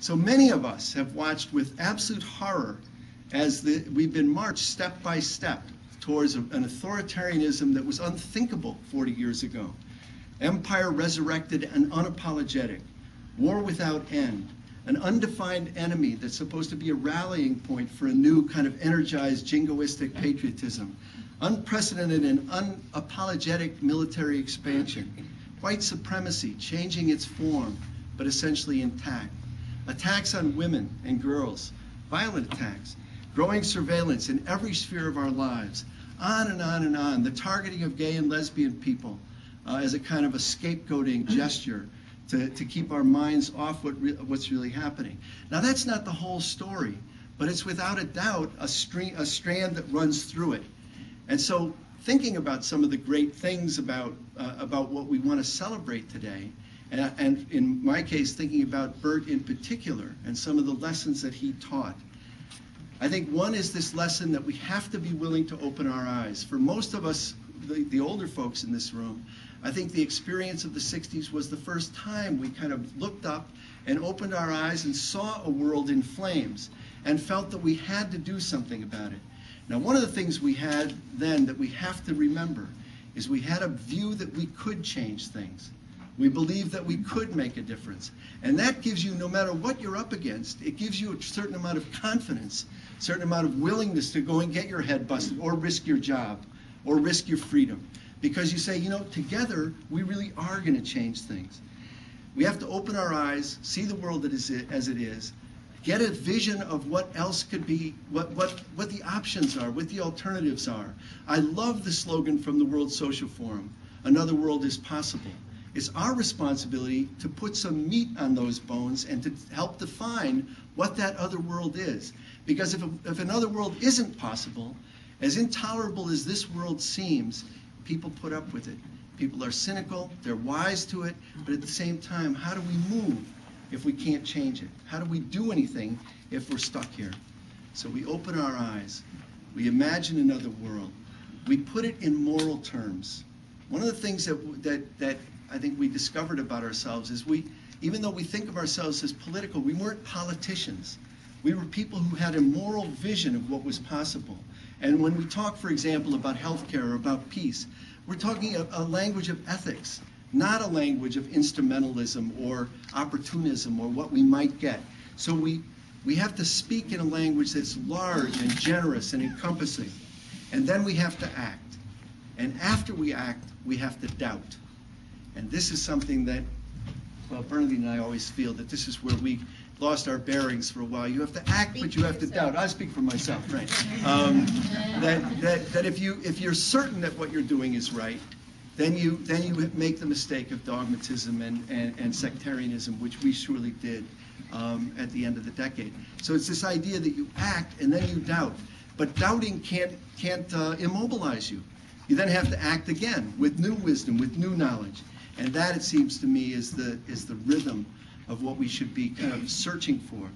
So many of us have watched with absolute horror as we've been marched step by step towards an authoritarianism that was unthinkable 40 years ago. Empire resurrected and unapologetic, war without end, an undefined enemy that's supposed to be a rallying point for a new kind of energized jingoistic patriotism, unprecedented and unapologetic military expansion, white supremacy changing its form but essentially intact, attacks on women and girls, violent attacks, growing surveillance in every sphere of our lives, on and on and on, the targeting of gay and lesbian people as a kind of a scapegoating gesture to keep our minds off what's really happening. Now that's not the whole story, but it's without a doubt a strand that runs through it. And so thinking about some of the great things about what we want to celebrate today, and in my case thinking about Bert in particular and some of the lessons that he taught, I think one is this lesson that we have to be willing to open our eyes. For most of us, the older folks in this room, I think the experience of the 60s was the first time we kind of looked up and opened our eyes and saw a world in flames and felt that we had to do something about it. Now, one of the things we had then that we have to remember is we had a view that we could change things. We believed that we could make a difference. And that gives you, no matter what you're up against, it gives you a certain amount of confidence, a certain amount of willingness to go and get your head busted or risk your job or risk your freedom. Because you say, you know, together we really are going to change things. We have to open our eyes, see the world as it is, get a vision of what else could be, what the options are, what the alternatives are. I love the slogan from the World Social Forum, another world is possible. It's our responsibility to put some meat on those bones and to help define what that other world is. Because if another world isn't possible, as intolerable as this world seems, people put up with it. People are cynical, they're wise to it, but at the same time, how do we move if we can't change it? How do we do anything if we're stuck here? So we open our eyes, we imagine another world, we put it in moral terms. One of the things that I think we discovered about ourselves is even though we think of ourselves as political, we weren't politicians. We were people who had a moral vision of what was possible. And when we talk, for example, about healthcare or about peace, we're talking a language of ethics, not a language of instrumentalism or opportunism or what we might get. So we have to speak in a language that's large and generous and encompassing. And then we have to act. And after we act, we have to doubt. And this is something that, well, Bernadine and I always feel that this is where we lost our bearings for a while. You have to act, but you have to doubt. I speak for myself, right? That if you're certain that what you're doing is right, then you make the mistake of dogmatism and sectarianism, which we surely did at the end of the decade. So it's this idea that you act and then you doubt, but doubting can't immobilize you. You then have to act again with new wisdom, with new knowledge, and that, it seems to me, is the rhythm of what we should be kind of searching for.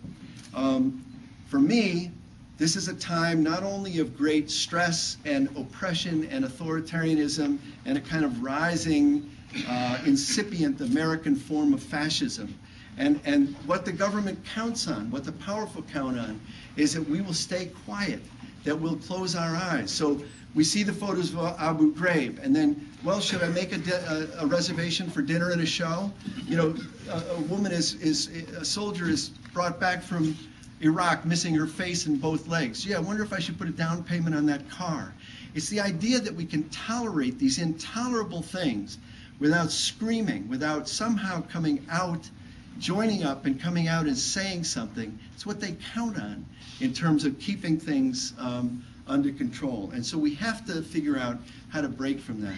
For me, this is a time not only of great stress and oppression and authoritarianism and a kind of rising, incipient American form of fascism. And what the government counts on, what the powerful count on, is that we will stay quiet, that we'll close our eyes. So we see the photos of Abu Ghraib, and then, well, should I make a reservation for dinner and a show? You know, a soldier is brought back from Iraq missing her face and both legs. Yeah, I wonder if I should put a down payment on that car. It's the idea that we can tolerate these intolerable things without screaming, without somehow coming out, joining up and coming out and saying something. It's what they count on in terms of keeping things under control. And so we have to figure out how to break from that.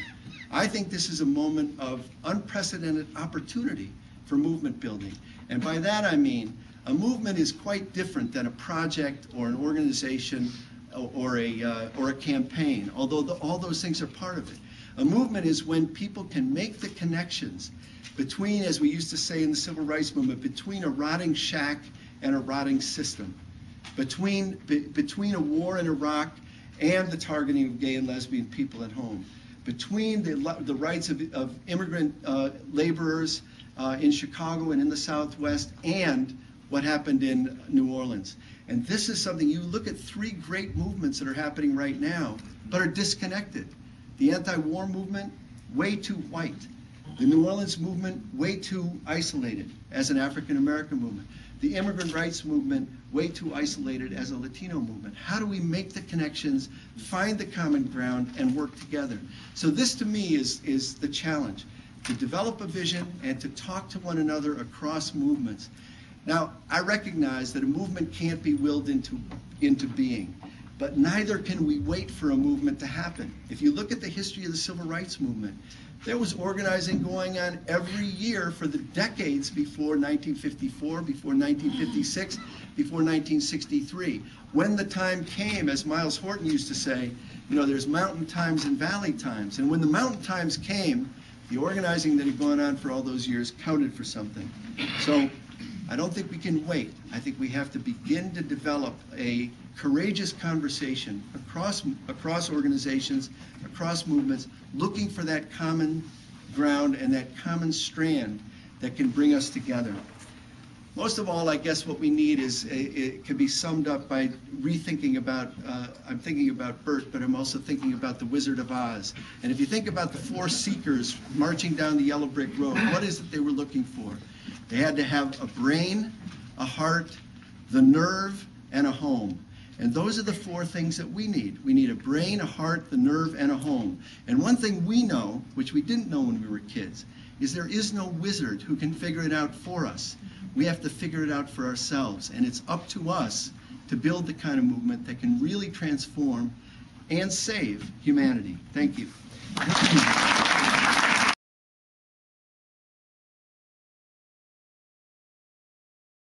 I think this is a moment of unprecedented opportunity for movement building. And by that I mean, a movement is quite different than a project or an organization or a campaign, although all those things are part of it. A movement is when people can make the connections between, as we used to say in the civil rights movement, between a rotting shack and a rotting system, between a war in Iraq and the targeting of gay and lesbian people at home, between the rights of immigrant laborers in Chicago and in the Southwest and what happened in New Orleans. And this is something, you look at three great movements that are happening right now, but are disconnected. The anti-war movement, way too white. The New Orleans movement, way too isolated as an African-American movement. The immigrant rights movement, way too isolated as a Latino movement. How do we make the connections, find the common ground, and work together? So this, to me, is the challenge, to develop a vision and to talk to one another across movements. Now, I recognize that a movement can't be willed into being, but neither can we wait for a movement to happen. If you look at the history of the civil rights movement, there was organizing going on every year for the decades before 1954, before 1956, before 1963. When the time came, as Miles Horton used to say, you know, there's mountain times and valley times. And when the mountain times came, the organizing that had gone on for all those years counted for something. So I don't think we can wait. I think we have to begin to develop a courageous conversation across organizations, across movements, looking for that common ground and that common strand that can bring us together. Most of all, I guess what we need is, it can be summed up by rethinking about, I'm thinking about Bert, but I'm also thinking about the Wizard of Oz. And if you think about the four seekers marching down the yellow brick road, what is it they were looking for? They had to have a brain, a heart, the nerve, and a home. And those are the four things that we need. We need a brain, a heart, the nerve, and a home. And one thing we know, which we didn't know when we were kids, is there is no wizard who can figure it out for us. We have to figure it out for ourselves. And it's up to us to build the kind of movement that can really transform and save humanity. Thank you.